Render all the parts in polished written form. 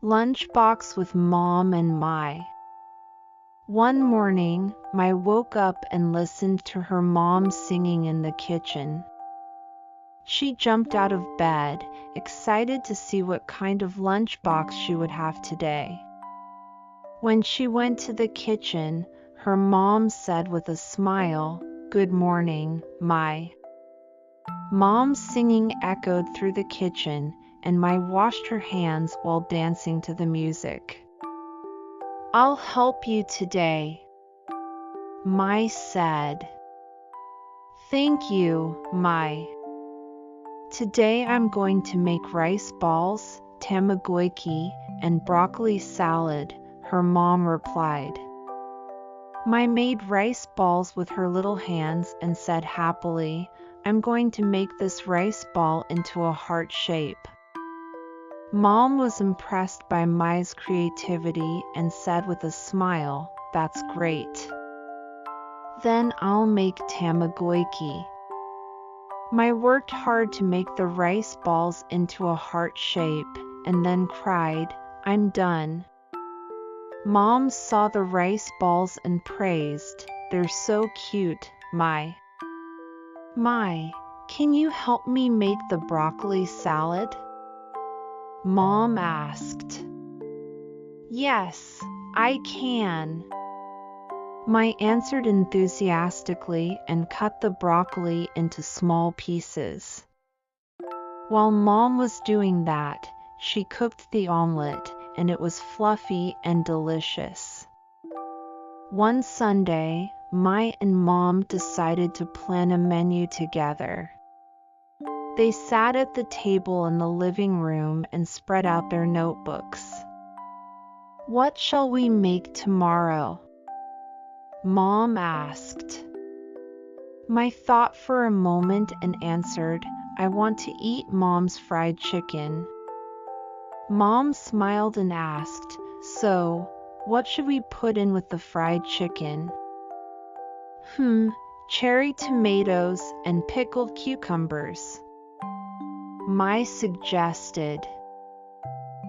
Lunchbox with Mom and Mai. One morning, Mai woke up and listened to her mom singing in the kitchen. She jumped out of bed, excited to see what kind of lunchbox she would have today. When she went to the kitchen, her mom said with a smile, "Good morning, Mai." Mom's singing echoed through the kitchen, and Mai washed her hands while dancing to the music. "I'll help you today," Mai said. "Thank you, Mai. Today I'm going to make rice balls, tamagoyki, and broccoli salad," her mom replied. Mai made rice balls with her little hands and said happily, "I'm going to make this rice ball into a heart shape." Mom was impressed by Mai's creativity and said with a smile, "That's great. Then I'll make tamagoyki." Mai worked hard to make the rice balls into a heart shape and then cried, "I'm done." Mom saw the rice balls and praised, "They're so cute, Mai." "Mai, can you help me make the broccoli salad?" Mom asked. "Yes, I can." Mai answered enthusiastically and cut the broccoli into small pieces. While Mom was doing that, she cooked the omelet, and it was fluffy and delicious. One Sunday, Mai and Mom decided to plan a menu together. They sat at the table in the living room and spread out their notebooks. "What shall we make tomorrow?" Mom asked. Mai thought for a moment and answered, "I want to eat Mom's fried chicken." Mom smiled and asked, "So, what should we put in with the fried chicken?" Cherry tomatoes and pickled cucumbers," Mai suggested.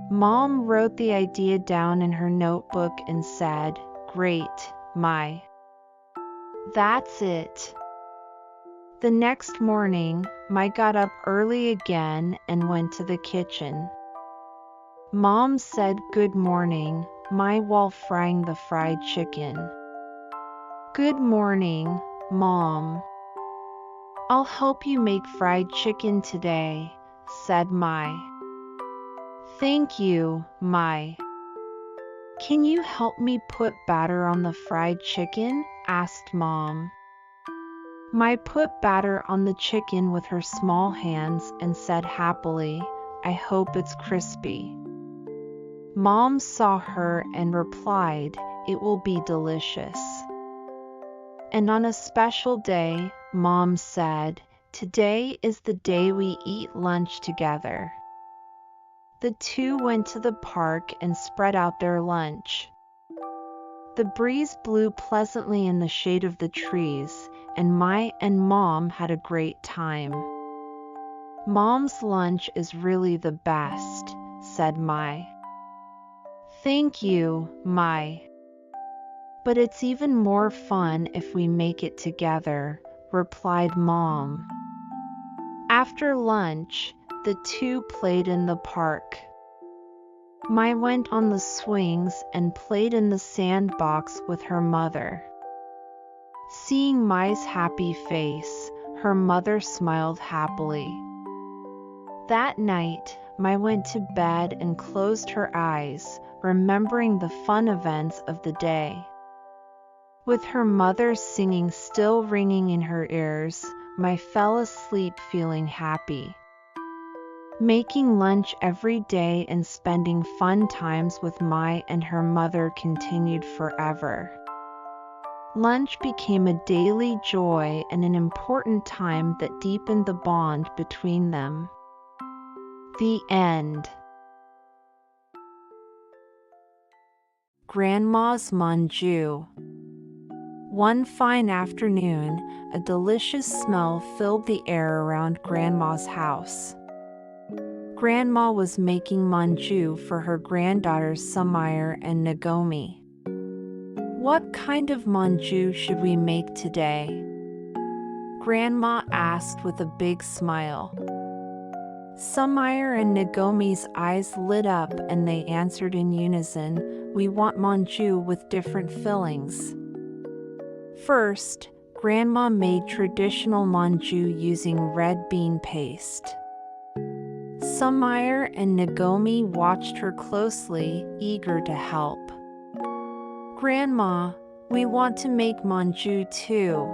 Mom wrote the idea down in her notebook and said, "Great, Mai. That's it." The next morning, Mai got up early again and went to the kitchen. Mom said good morning, Mai, while frying the fried chicken. "Good morning, Mom. I'll help you make fried chicken today," said Mai. "Thank you, Mai. Can you help me put batter on the fried chicken?" asked Mom. Mai put batter on the chicken with her small hands and said happily, "I hope it's crispy." Mom saw her and replied, "It will be delicious." And on a special day, Mom said, "Today is the day we eat lunch together." The two went to the park and spread out their lunch. The breeze blew pleasantly in the shade of the trees, and Mai and Mom had a great time. "Mom's lunch is really the best," said Mai. "Thank you, Mai. But it's even more fun if we make it together," replied Mom. After lunch, the two played in the park. Mai went on the swings and played in the sandbox with her mother. Seeing Mai's happy face, her mother smiled happily. That night, Mai went to bed and closed her eyes, remembering the fun events of the day. With her mother's singing still ringing in her ears, Mai fell asleep feeling happy. Making lunch every day and spending fun times with Mai and her mother continued forever. Lunch became a daily joy and an important time that deepened the bond between them. The end. Grandma's manju. One fine afternoon, a delicious smell filled the air around Grandma's house. Grandma was making manju for her granddaughters Samaire and Nagomi. What kind of manju should we make today? Grandma asked with a big smile. Samaire and Nagomi's eyes lit up and they answered in unison, "We want manju with different fillings." First, Grandma made traditional manju using red bean paste. Samaire and Nagomi watched her closely, eager to help. "Grandma, we want to make manju too,"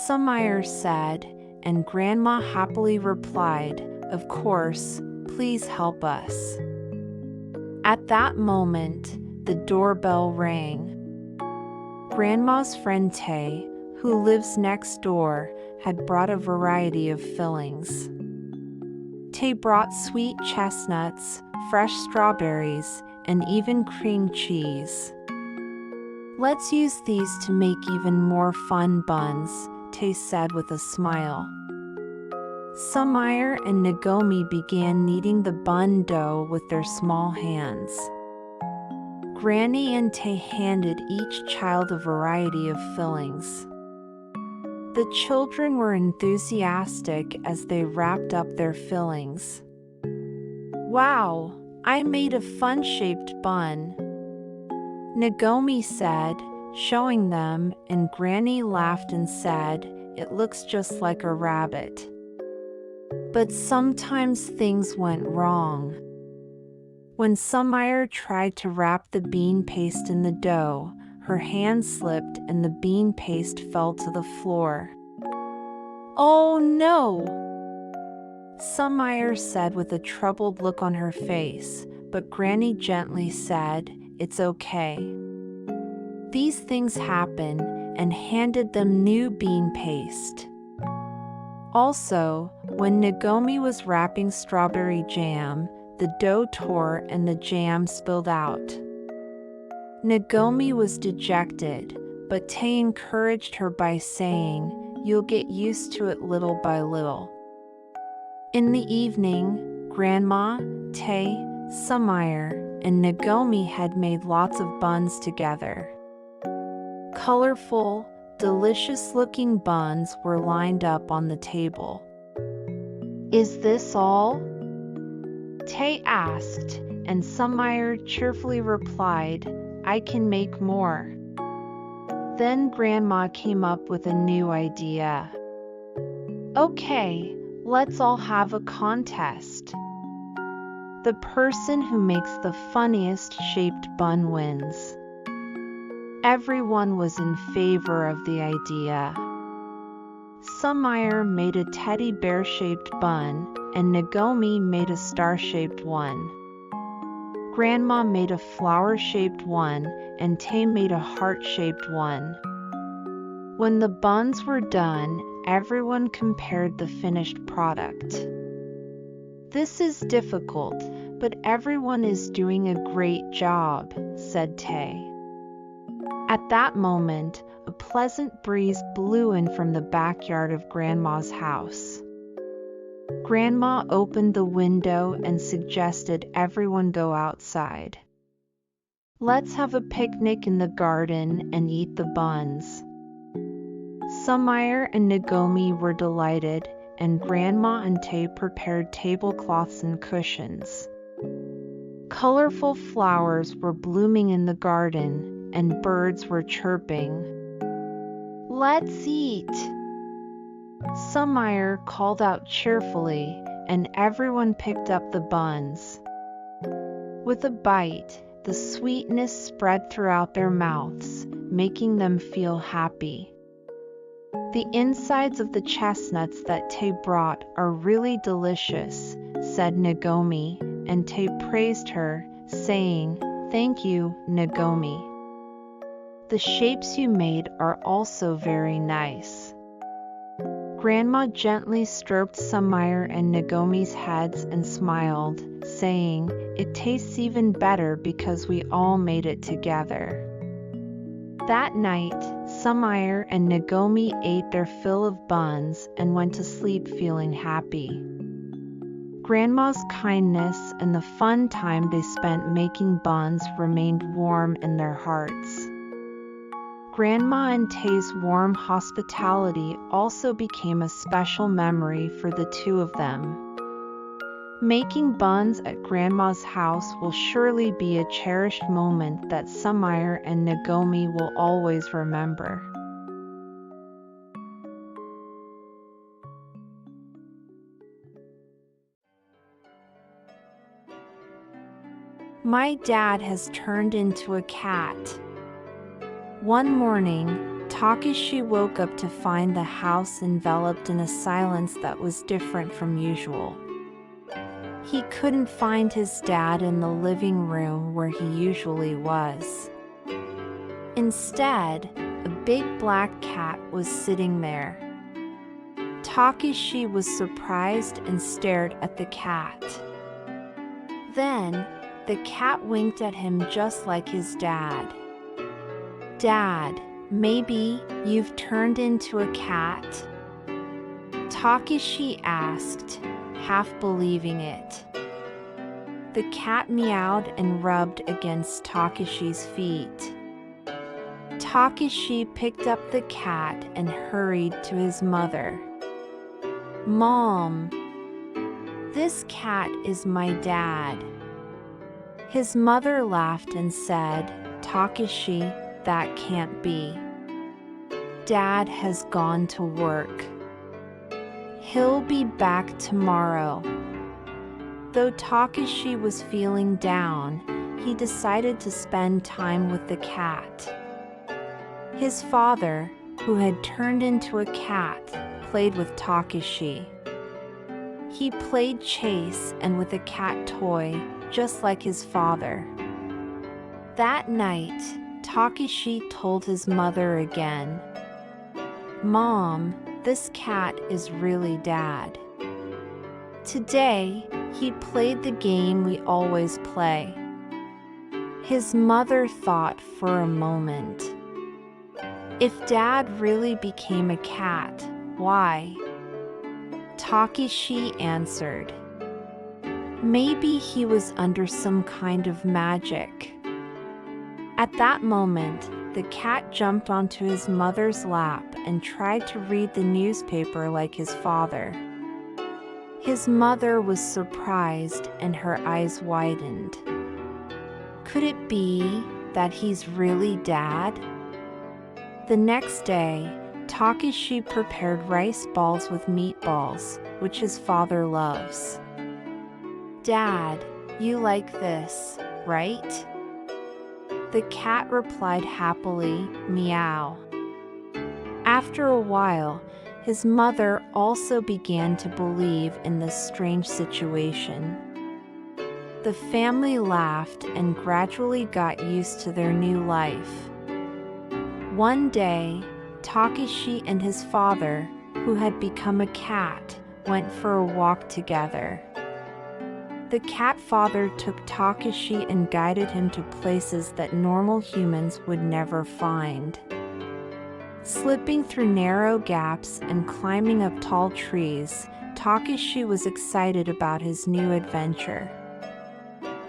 Samaire said, and Grandma happily replied, "Of course, please help us." At that moment, the doorbell rang. Grandma's friend Tay, who lives next door, had brought a variety of fillings. Tay brought sweet chestnuts, fresh strawberries, and even cream cheese. "Let's use these to make even more fun buns," Tay said with a smile. Samaire and Nagomi began kneading the bun dough with their small hands. Granny and Tay handed each child a variety of fillings. The children were enthusiastic as they wrapped up their fillings. "Wow, I made a fun-shaped bun," Nagomi said, showing them, and Granny laughed and said, "It looks just like a rabbit." But sometimes things went wrong. When Samaire tried to wrap the bean paste in the dough, her hand slipped and the bean paste fell to the floor. "Oh no!" Samaire said with a troubled look on her face, but Granny gently said, "It's okay. These things happen," and handed them new bean paste. Also, when Nagomi was wrapping strawberry jam, the dough tore and the jam spilled out. Nagomi was dejected, but Tay encouraged her by saying, "You'll get used to it little by little." In the evening, Grandma, Tay, Samaire, and Nagomi had made lots of buns together. Colorful, delicious-looking buns were lined up on the table. "Is this all?" Tay asked, and Samaire cheerfully replied, "I can make more." Then Grandma came up with a new idea. "Okay, let's all have a contest. The person who makes the funniest shaped bun wins." Everyone was in favor of the idea. Samaire made a teddy bear-shaped bun, and Nagomi made a star-shaped one. Grandma made a flower-shaped one, and Tay made a heart-shaped one. When the buns were done, everyone compared the finished product. "This is difficult, but everyone is doing a great job," said Tay. At that moment, a pleasant breeze blew in from the backyard of Grandma's house. Grandma opened the window and suggested everyone go outside. "Let's have a picnic in the garden and eat the buns." Samaire and Nagomi were delighted, and Grandma and Tay prepared tablecloths and cushions. Colorful flowers were blooming in the garden, and birds were chirping. "Let's eat!" Samaire called out cheerfully, and everyone picked up the buns. With a bite, the sweetness spread throughout their mouths, making them feel happy. "The insides of the chestnuts that Tay brought are really delicious," said Nagomi, and Tay praised her, saying, "Thank you, Nagomi. The shapes you made are also very nice." Grandma gently stroked Samaire and Nagomi's heads and smiled, saying, "It tastes even better because we all made it together." That night, Samaire and Nagomi ate their fill of buns and went to sleep feeling happy. Grandma's kindness and the fun time they spent making buns remained warm in their hearts. Grandma and Tay's warm hospitality also became a special memory for the two of them. Making buns at Grandma's house will surely be a cherished moment that Sumire and Nagomi will always remember. My dad has turned into a cat. One morning, Takeshi woke up to find the house enveloped in a silence that was different from usual. He couldn't find his dad in the living room where he usually was. Instead, a big black cat was sitting there. Takeshi was surprised and stared at the cat. Then, the cat winked at him just like his dad. "Dad, maybe you've turned into a cat?" Takeshi asked, half believing it. The cat meowed and rubbed against Takeshi's feet. Takeshi picked up the cat and hurried to his mother. "Mom, this cat is my dad." His mother laughed and said, "Takeshi, that can't be. Dad has gone to work. He'll be back tomorrow." Though Takeshi was feeling down, he decided to spend time with the cat. His father, who had turned into a cat, played with Takeshi. He played chase and with a cat toy, just like his father. That night, Takeshi told his mother again, "Mom, this cat is really Dad." Today, he played the game we always play. His mother thought for a moment. If Dad really became a cat, why? Takeshi answered, "Maybe he was under some kind of magic." At that moment, the cat jumped onto his mother's lap and tried to read the newspaper like his father. His mother was surprised and her eyes widened. Could it be that he's really Dad? The next day, Takeshi prepared rice balls with meatballs, which his father loves. "Dad, you like this, right?" The cat replied happily, "Meow." After a while, his mother also began to believe in this strange situation. The family laughed and gradually got used to their new life. One day, Takeshi and his father, who had become a cat, went for a walk together. The cat father took Takeshi and guided him to places that normal humans would never find. Slipping through narrow gaps and climbing up tall trees, Takeshi was excited about his new adventure.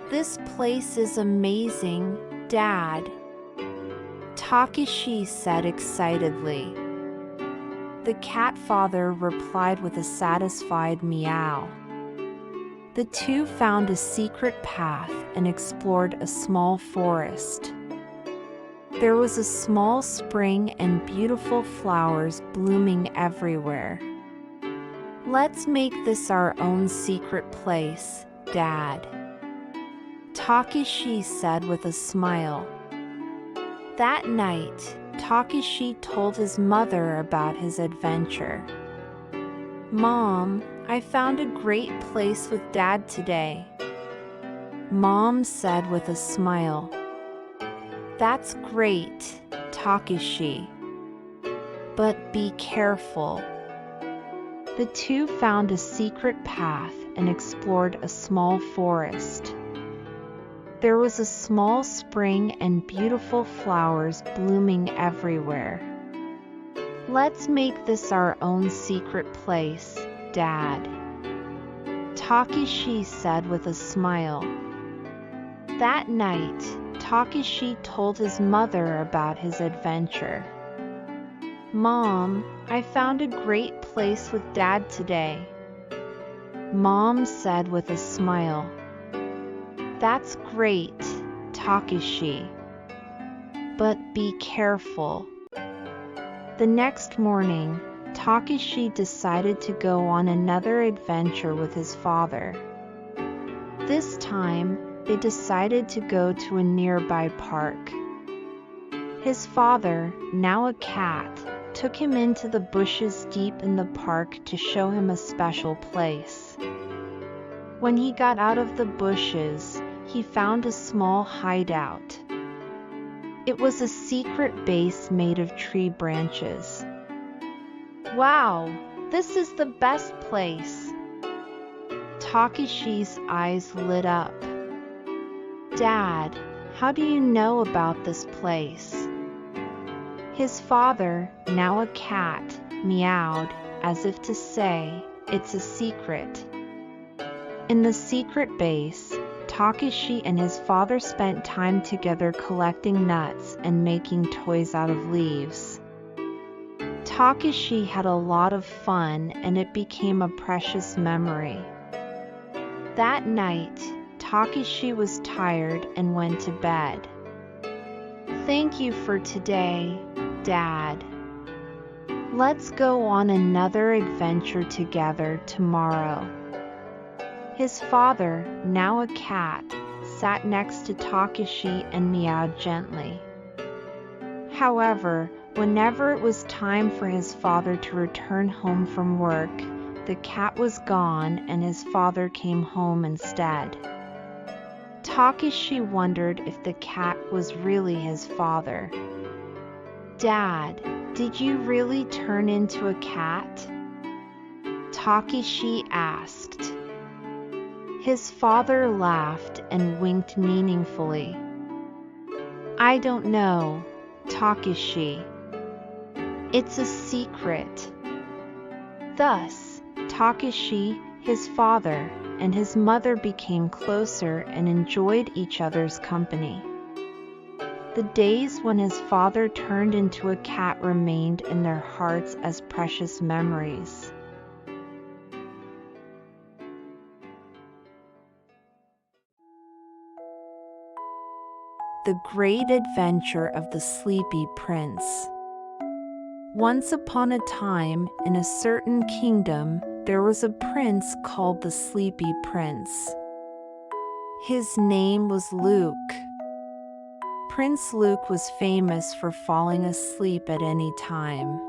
"This place is amazing, Dad," Takeshi said excitedly. The cat father replied with a satisfied meow. The two found a secret path and explored a small forest. There was a small spring and beautiful flowers blooming everywhere. "Let's make this our own secret place, Dad," Takeshi said with a smile. That night, Takeshi told his mother about his adventure. "Mom, I found a great place with Dad today," Mom said with a smile. "That's great, Takeshi. But be careful." The two found a secret path and explored a small forest. There was a small spring and beautiful flowers blooming everywhere. "Let's make this our own secret place, Dad," Takeshi said with a smile. That night, Takeshi told his mother about his adventure. Mom, I found a great place with Dad today. Mom said with a smile. That's great, Takeshi. But be careful. The next morning, Takeshi decided to go on another adventure with his father. This time, they decided to go to a nearby park. His father, now a cat, took him into the bushes deep in the park to show him a special place. When he got out of the bushes, he found a small hideout. It was a secret base made of tree branches. Wow, this is the best place. Takeshi's eyes lit up. Dad, how do you know about this place? His father, now a cat, meowed as if to say, it's a secret. In the secret base, Takeshi and his father spent time together collecting nuts and making toys out of leaves. Takeshi had a lot of fun and it became a precious memory. That night, Takeshi was tired and went to bed. Thank you for today, Dad. Let's go on another adventure together tomorrow. His father, now a cat, sat next to Takeshi and meowed gently. However, whenever it was time for his father to return home from work, the cat was gone and his father came home instead. Takeshi wondered if the cat was really his father. Dad, did you really turn into a cat? Takeshi asked. His father laughed and winked meaningfully. I don't know, Takeshi. It's a secret. Thus, Takeshi, his father, and his mother became closer and enjoyed each other's company. The days when his father turned into a cat remained in their hearts as precious memories. The Great Adventure of the Sleepy Prince. Once upon a time, in a certain kingdom, there was a prince called the Sleepy Prince. His name was Luke. Prince Luke was famous for falling asleep at any time.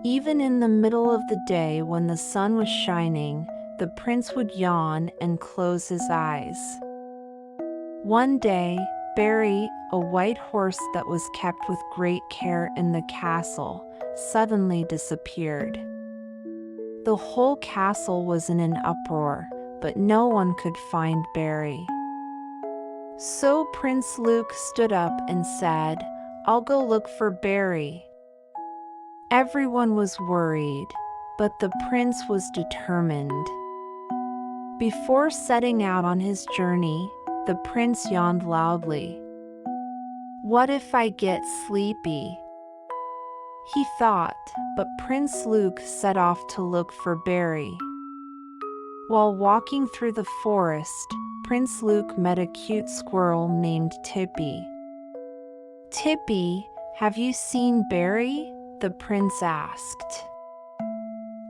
Even in the middle of the day when the sun was shining, the prince would yawn and close his eyes. One day, Barry, a white horse that was kept with great care in the castle, suddenly disappeared. The whole castle was in an uproar, but no one could find Barry. So Prince Luke stood up and said, I'll go look for Barry. Everyone was worried, but the prince was determined. Before setting out on his journey, the prince yawned loudly. What if I get sleepy? He thought, but Prince Luke set off to look for Barry. While walking through the forest, Prince Luke met a cute squirrel named Tippy. Tippy, have you seen Barry? The prince asked.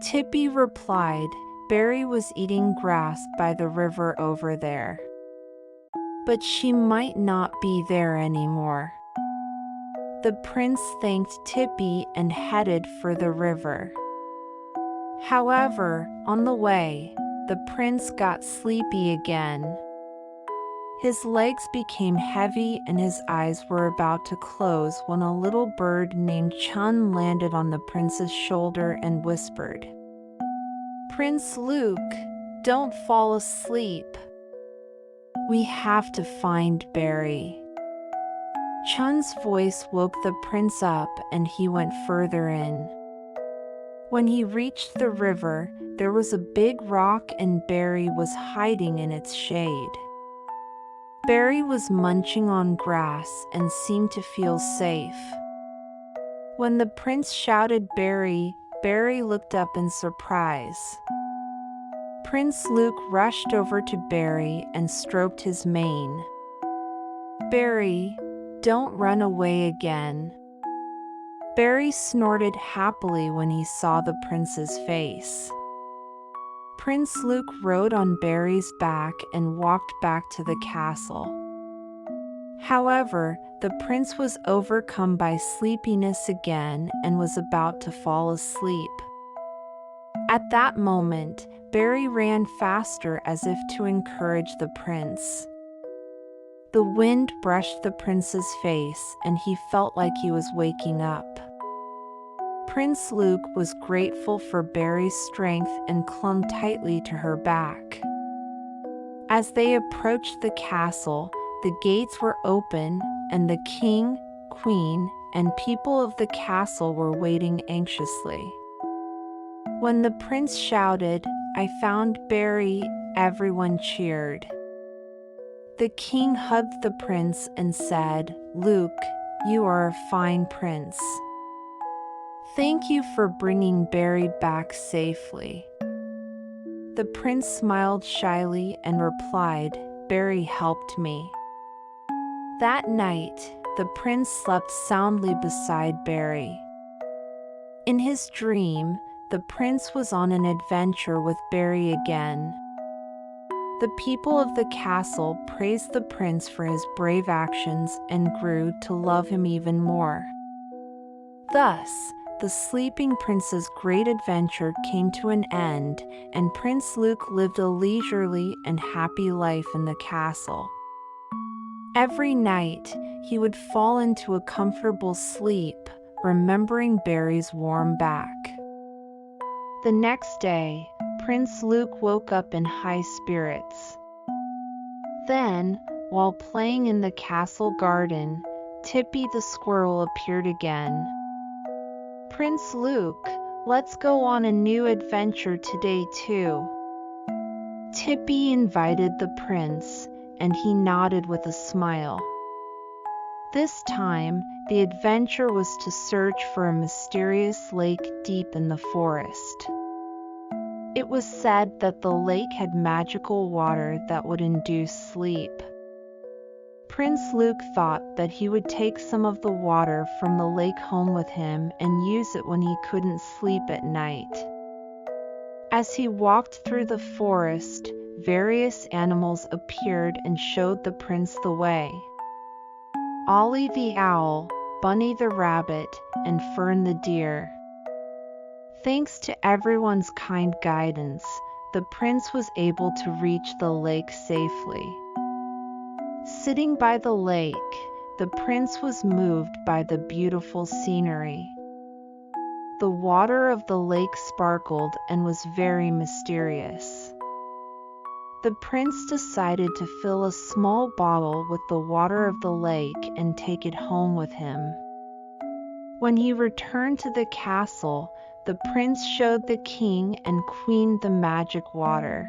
Tippy replied, Barry was eating grass by the river over there. But she might not be there anymore. The prince thanked Tippy and headed for the river. However, on the way, the prince got sleepy again. His legs became heavy and his eyes were about to close when a little bird named Chun landed on the prince's shoulder and whispered, Prince Luke, don't fall asleep. We have to find Barry. Chun's voice woke the prince up and he went further in. When he reached the river, there was a big rock and Barry was hiding in its shade. Barry was munching on grass and seemed to feel safe. When the prince shouted Barry, Barry looked up in surprise. Prince Luke rushed over to Barry and stroked his mane. "Barry, don't run away again." Barry snorted happily when he saw the prince's face. Prince Luke rode on Barry's back and walked back to the castle. However, the prince was overcome by sleepiness again and was about to fall asleep. At that moment, Barry ran faster as if to encourage the prince. The wind brushed the prince's face and he felt like he was waking up. Prince Luke was grateful for Barry's strength and clung tightly to her back. As they approached the castle, the gates were open and the king, queen, and people of the castle were waiting anxiously. When the prince shouted, "I found Barry," everyone cheered. The king hugged the prince and said, "Luke, you are a fine prince. Thank you for bringing Barry back safely." The prince smiled shyly and replied, "Barry helped me." That night, the prince slept soundly beside Barry. In his dream, the prince was on an adventure with Barry again. The people of the castle praised the prince for his brave actions and grew to love him even more. Thus, the sleeping prince's great adventure came to an end, and Prince Luke lived a leisurely and happy life in the castle. Every night, he would fall into a comfortable sleep, remembering Barry's warm back. The next day, Prince Luke woke up in high spirits. Then, while playing in the castle garden, Tippy the squirrel appeared again. "Prince Luke, let's go on a new adventure today too." Tippy invited the prince, and he nodded with a smile. This time, the adventure was to search for a mysterious lake deep in the forest. It was said that the lake had magical water that would induce sleep. Prince Luke thought that he would take some of the water from the lake home with him and use it when he couldn't sleep at night. As he walked through the forest, various animals appeared and showed the prince the way. Ollie the owl, Bunny the rabbit, and Fern the deer. Thanks to everyone's kind guidance, the prince was able to reach the lake safely. Sitting by the lake, the prince was moved by the beautiful scenery. The water of the lake sparkled and was very mysterious. The prince decided to fill a small bottle with the water of the lake and take it home with him. When he returned to the castle, the prince showed the king and queen the magic water.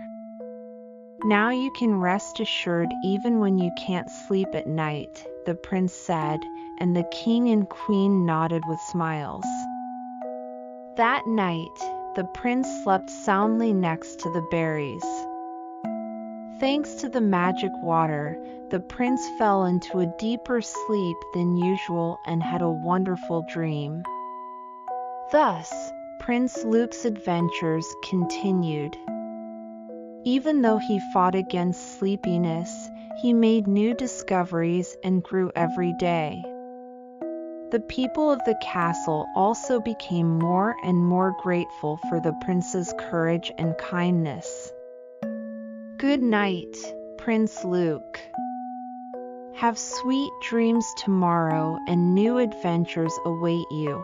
"Now you can rest assured even when you can't sleep at night," the prince said, and the king and queen nodded with smiles. That night, the prince slept soundly next to the berries. Thanks to the magic water, the prince fell into a deeper sleep than usual and had a wonderful dream. Thus, Prince Luke's adventures continued. Even though he fought against sleepiness, he made new discoveries and grew every day. The people of the castle also became more and more grateful for the prince's courage and kindness. Good night, Prince Luke. Have sweet dreams tomorrow and new adventures await you.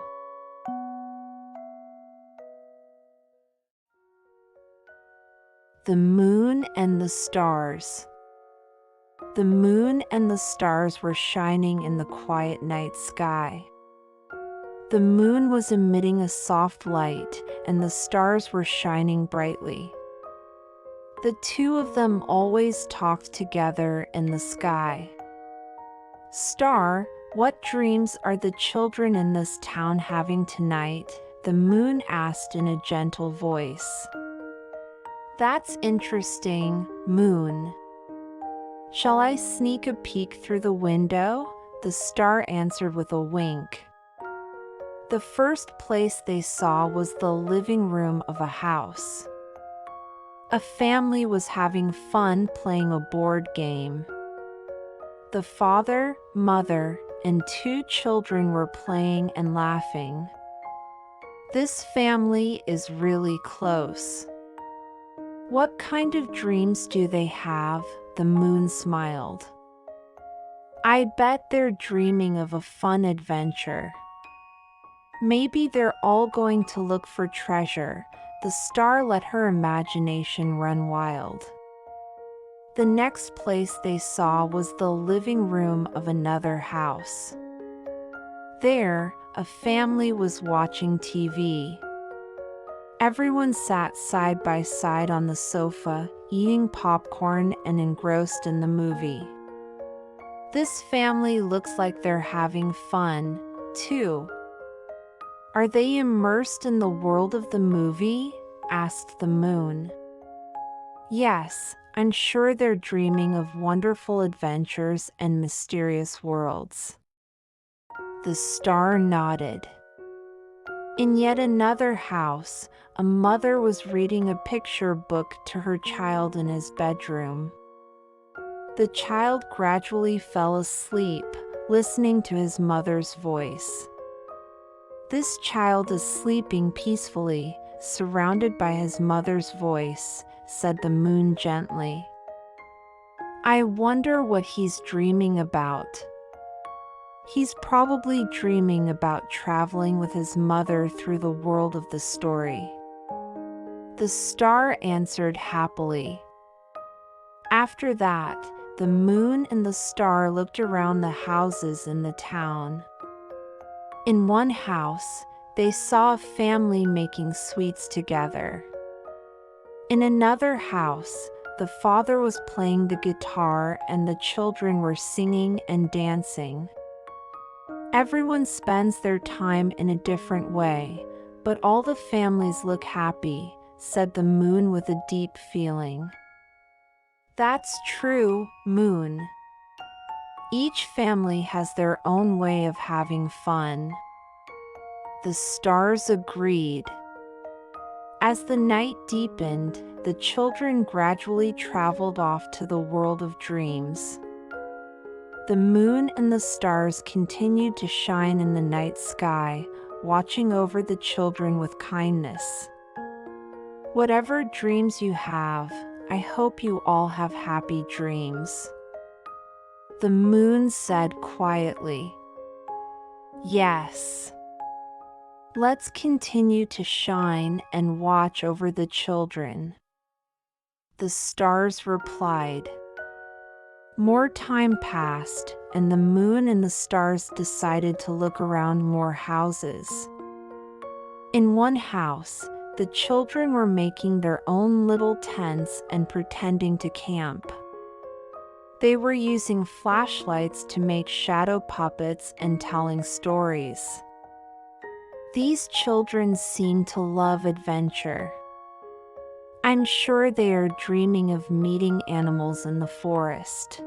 The Moon and the Stars. The moon and the stars were shining in the quiet night sky. The moon was emitting a soft light, and the stars were shining brightly. The two of them always talked together in the sky. "Star, what dreams are the children in this town having tonight?" the moon asked in a gentle voice. "That's interesting, Moon. Shall I sneak a peek through the window?" the star answered with a wink. The first place they saw was the living room of a house. A family was having fun playing a board game. The father, mother, and two children were playing and laughing. "This family is really close." "What kind of dreams do they have?" the moon smiled. "I bet they're dreaming of a fun adventure. Maybe they're all going to look for treasure." The star let her imagination run wild. The next place they saw was the living room of another house. There, a family was watching TV. Everyone sat side by side on the sofa, eating popcorn and engrossed in the movie. "This family looks like they're having fun, too." "Are they immersed in the world of the movie?" asked the moon. "Yes, I'm sure they're dreaming of wonderful adventures and mysterious worlds." The star nodded. In yet another house, a mother was reading a picture book to her child in his bedroom. The child gradually fell asleep, listening to his mother's voice. "This child is sleeping peacefully, surrounded by his mother's voice," said the moon gently. "I wonder what he's dreaming about." "He's probably dreaming about traveling with his mother through the world of the story." The star answered happily. After that, the moon and the star looked around the houses in the town. In one house, they saw a family making sweets together. In another house, the father was playing the guitar and the children were singing and dancing. "Everyone spends their time in a different way, but all the families look happy," said the moon with a deep feeling. "That's true, Moon. Each family has their own way of having fun." The stars agreed. As the night deepened, the children gradually traveled off to the world of dreams. The moon and the stars continued to shine in the night sky, watching over the children with kindness. Whatever dreams you have, I hope you all have happy dreams. The moon said quietly. "Yes. Let's continue to shine and watch over the children." The stars replied. More time passed, and the moon and the stars decided to look around more houses. In one house, the children were making their own little tents and pretending to camp. They were using flashlights to make shadow puppets and telling stories. These children seem to love adventure. I'm sure they are dreaming of meeting animals in the forest.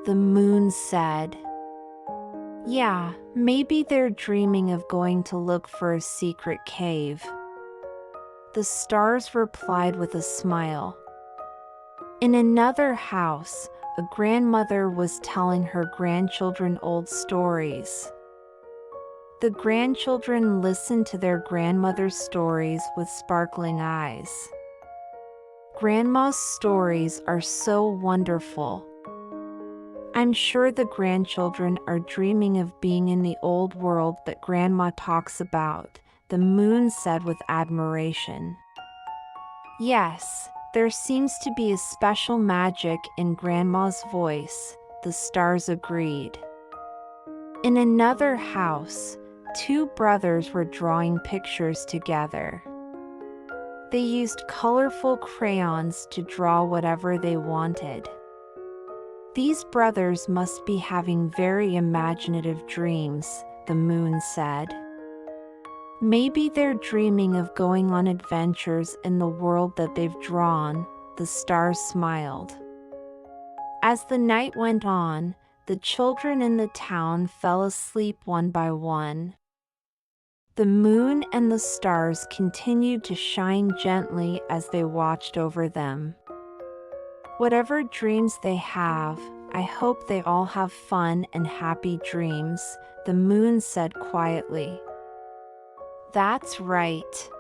The moon said. Yeah, maybe they're dreaming of going to look for a secret cave. The stars replied with a smile. In another house, a grandmother was telling her grandchildren old stories. The grandchildren listened to their grandmother's stories with sparkling eyes. Grandma's stories are so wonderful. I'm sure the grandchildren are dreaming of being in the old world that Grandma talks about, the moon said with admiration. Yes, there seems to be a special magic in Grandma's voice, the stars agreed. In another house, two brothers were drawing pictures together. They used colorful crayons to draw whatever they wanted. These brothers must be having very imaginative dreams, the moon said. Maybe they're dreaming of going on adventures in the world that they've drawn, the stars smiled. As the night went on, the children in the town fell asleep one by one. The moon and the stars continued to shine gently as they watched over them. Whatever dreams they have, I hope they all have fun and happy dreams, the moon said quietly. That's right.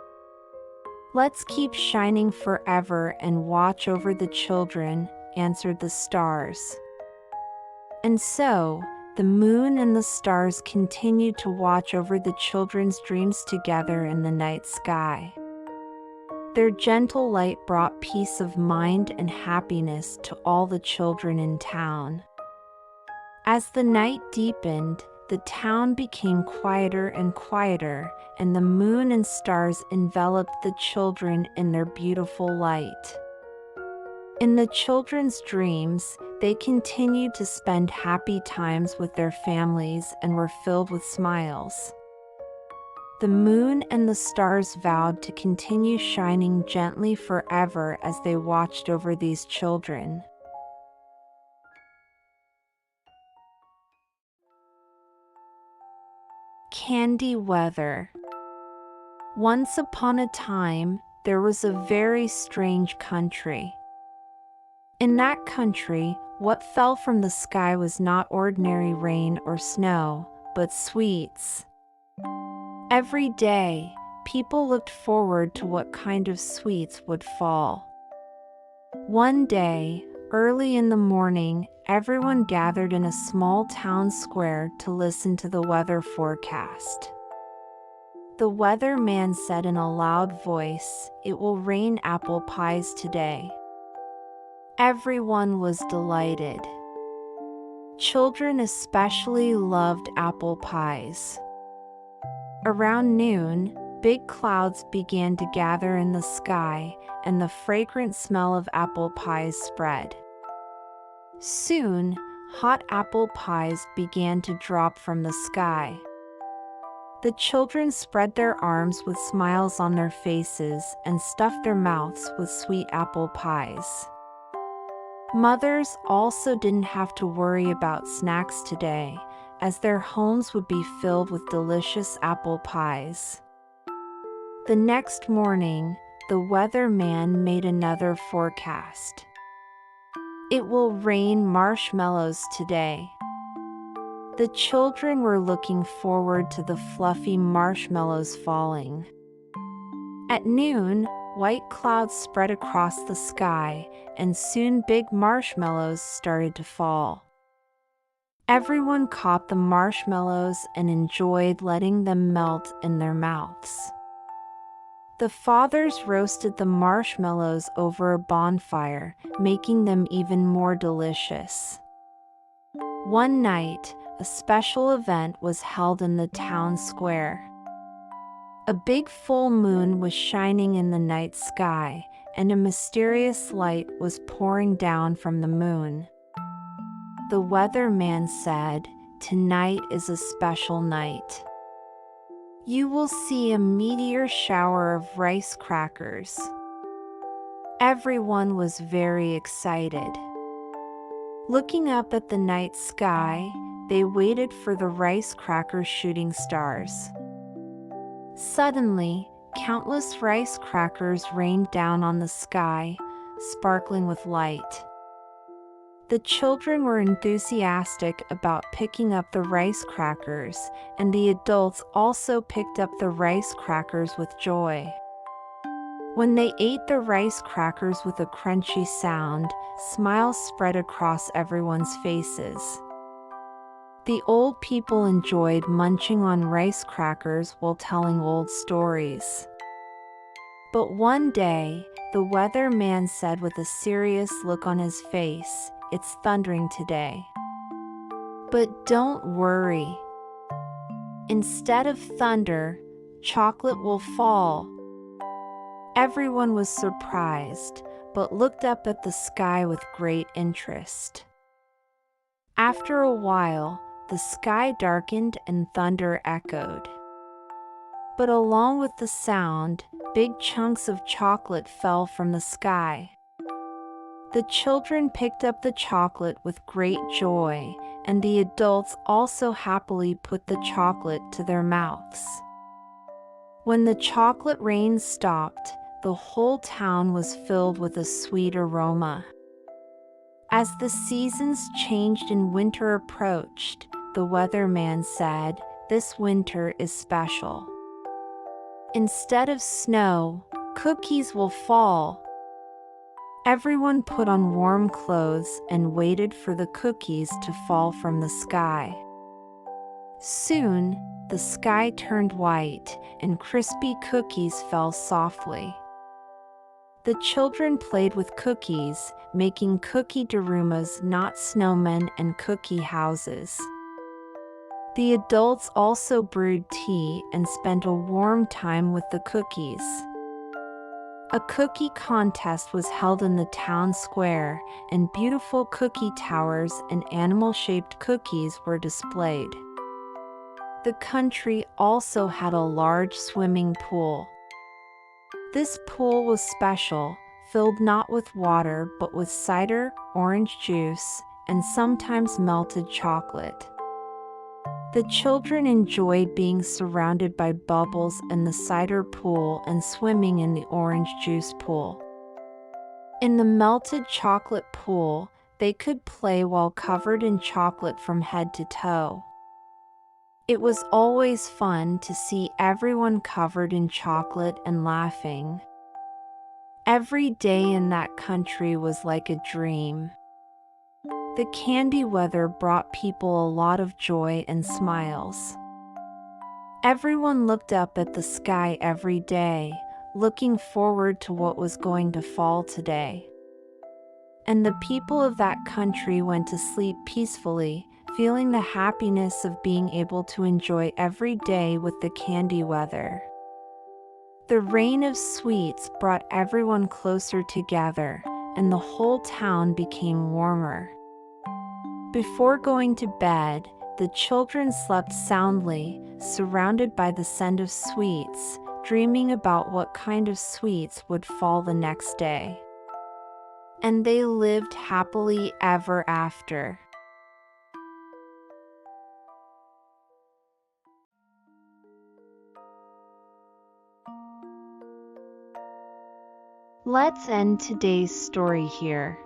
Let's keep shining forever and watch over the children, answered the stars. And so, the moon and the stars continued to watch over the children's dreams together in the night sky. Their gentle light brought peace of mind and happiness to all the children in town. As the night deepened, the town became quieter and quieter, and the moon and stars enveloped the children in their beautiful light. In the children's dreams, they continued to spend happy times with their families and were filled with smiles. The moon and the stars vowed to continue shining gently forever as they watched over these children. Candy weather. Once upon a time, there was a very strange country. In that country, what fell from the sky was not ordinary rain or snow, but sweets. Every day, people looked forward to what kind of sweets would fall. One day, early in the morning, everyone gathered in a small town square to listen to the weather forecast. The weatherman said in a loud voice, "It will rain apple pies today." Everyone was delighted. Children especially loved apple pies. Around noon, big clouds began to gather in the sky, and the fragrant smell of apple pies spread. Soon, hot apple pies began to drop from the sky. The children spread their arms with smiles on their faces and stuffed their mouths with sweet apple pies. Mothers also didn't have to worry about snacks today, as their homes would be filled with delicious apple pies. The next morning, the weatherman made another forecast. It will rain marshmallows today. The children were looking forward to the fluffy marshmallows falling. At noon, white clouds spread across the sky, and soon big marshmallows started to fall. Everyone caught the marshmallows and enjoyed letting them melt in their mouths. The fathers roasted the marshmallows over a bonfire, making them even more delicious. One night, a special event was held in the town square. A big full moon was shining in the night sky, and a mysterious light was pouring down from the moon. The weatherman said, "Tonight is a special night. You will see a meteor shower of rice crackers." Everyone was very excited. Looking up at the night sky, they waited for the rice cracker shooting stars. Suddenly, countless rice crackers rained down on the sky, sparkling with light. The children were enthusiastic about picking up the rice crackers, and the adults also picked up the rice crackers with joy. When they ate the rice crackers with a crunchy sound, smiles spread across everyone's faces. The old people enjoyed munching on rice crackers while telling old stories. But one day, the weatherman said with a serious look on his face, "It's thundering today. But don't worry. Instead of thunder, chocolate will fall. Everyone was surprised, but looked up at the sky with great interest. After a while, the sky darkened and thunder echoed. But along with the sound, big chunks of chocolate fell from the sky. The children picked up the chocolate with great joy, and the adults also happily put the chocolate to their mouths. When the chocolate rain stopped, the whole town was filled with a sweet aroma. As the seasons changed and winter approached, the weatherman said, "This winter is special. Instead of snow, cookies will fall." Everyone put on warm clothes and waited for the cookies to fall from the sky. Soon, the sky turned white, and crispy cookies fell softly. The children played with cookies, making cookie darumas, not snowmen, and cookie houses. The adults also brewed tea and spent a warm time with the cookies. A cookie contest was held in the town square, and beautiful cookie towers and animal-shaped cookies were displayed. The country also had a large swimming pool. This pool was special, filled not with water but with cider, orange juice, and sometimes melted chocolate. The children enjoyed being surrounded by bubbles in the cider pool and swimming in the orange juice pool. In the melted chocolate pool, they could play while covered in chocolate from head to toe. It was always fun to see everyone covered in chocolate and laughing. Every day in that country was like a dream. The candy weather brought people a lot of joy and smiles. Everyone looked up at the sky every day, looking forward to what was going to fall today. And the people of that country went to sleep peacefully, feeling the happiness of being able to enjoy every day with the candy weather. The rain of sweets brought everyone closer together, and the whole town became warmer. Before going to bed, the children slept soundly, surrounded by the scent of sweets, dreaming about what kind of sweets would fall the next day. And they lived happily ever after. Let's end today's story here.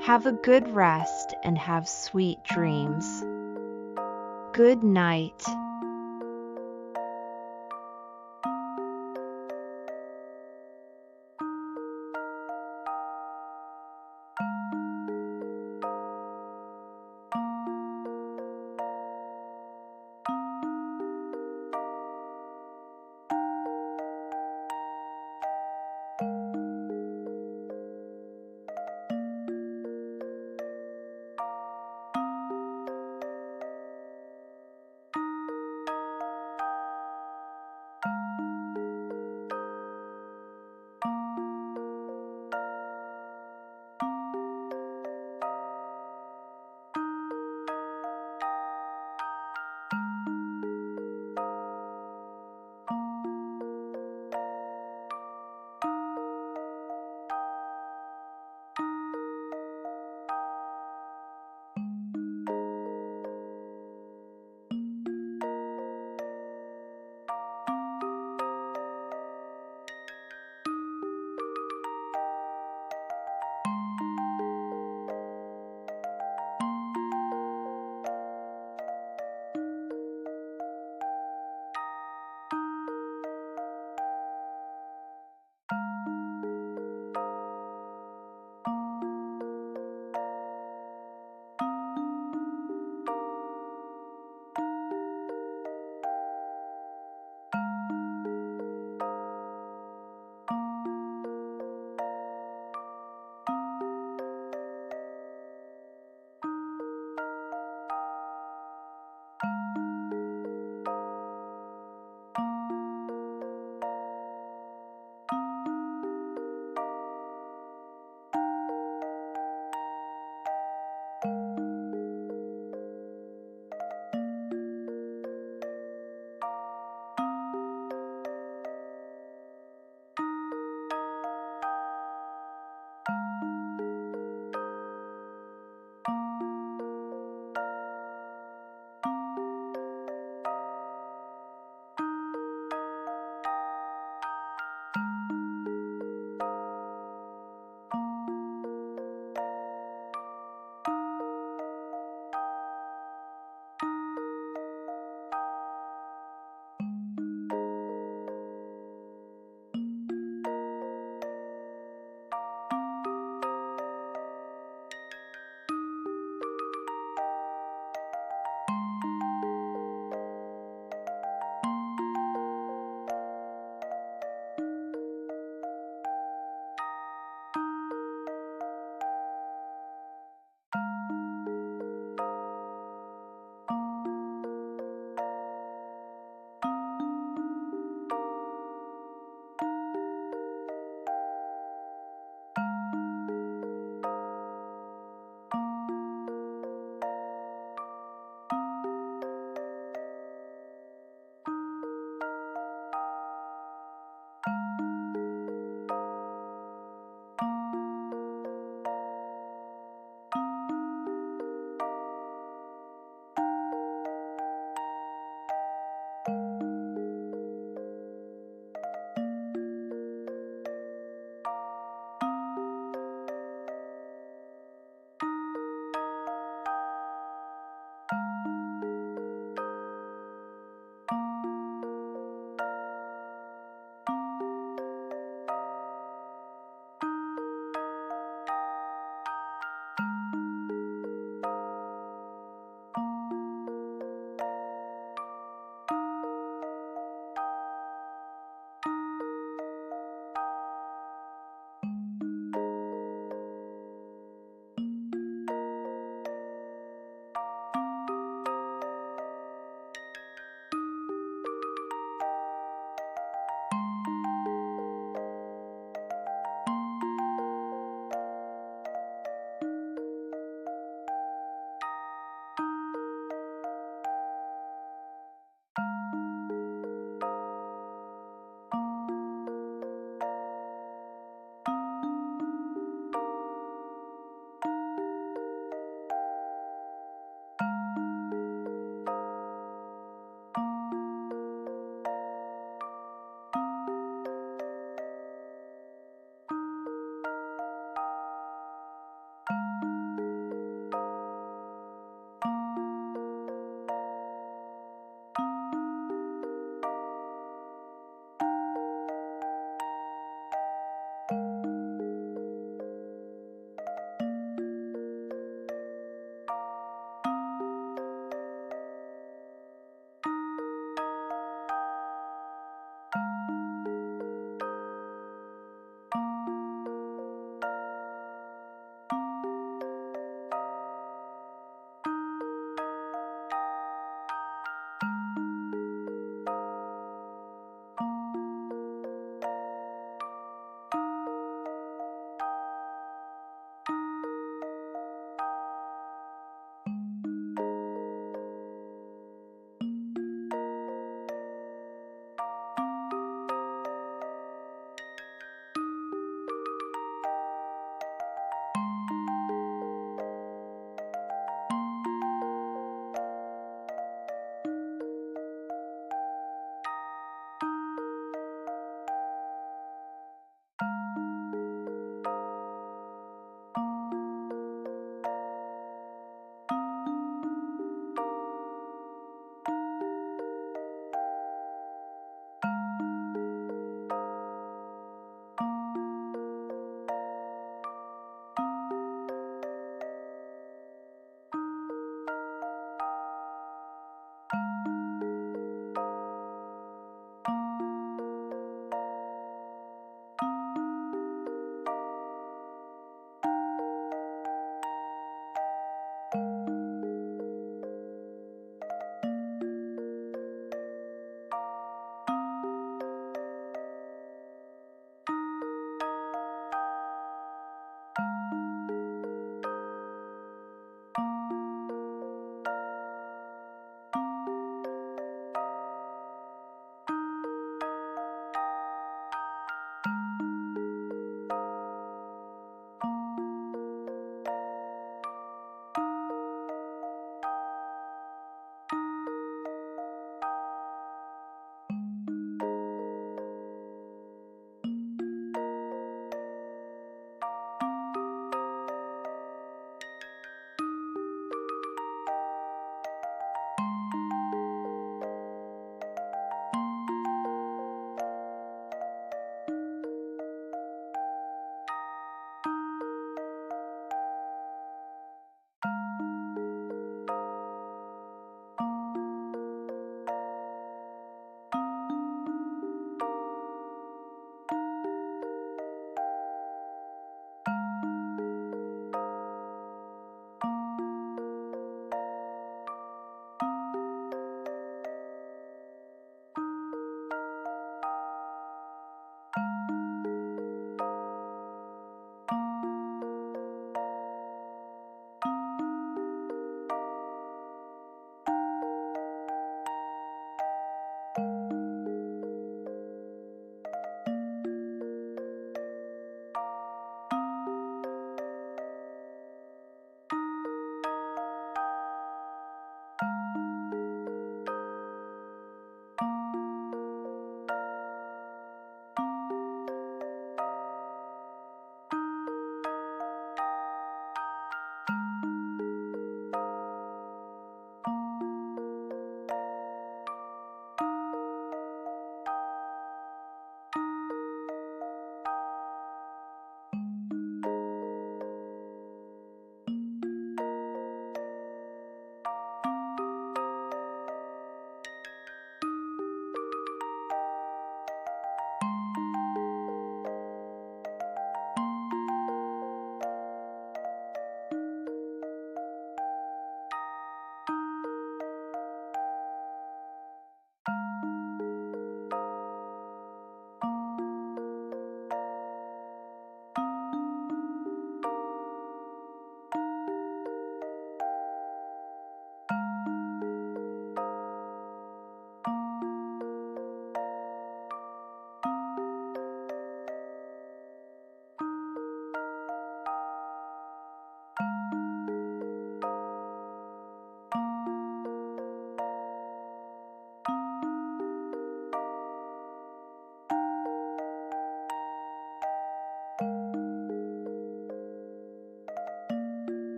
Have a good rest and have sweet dreams. Good night.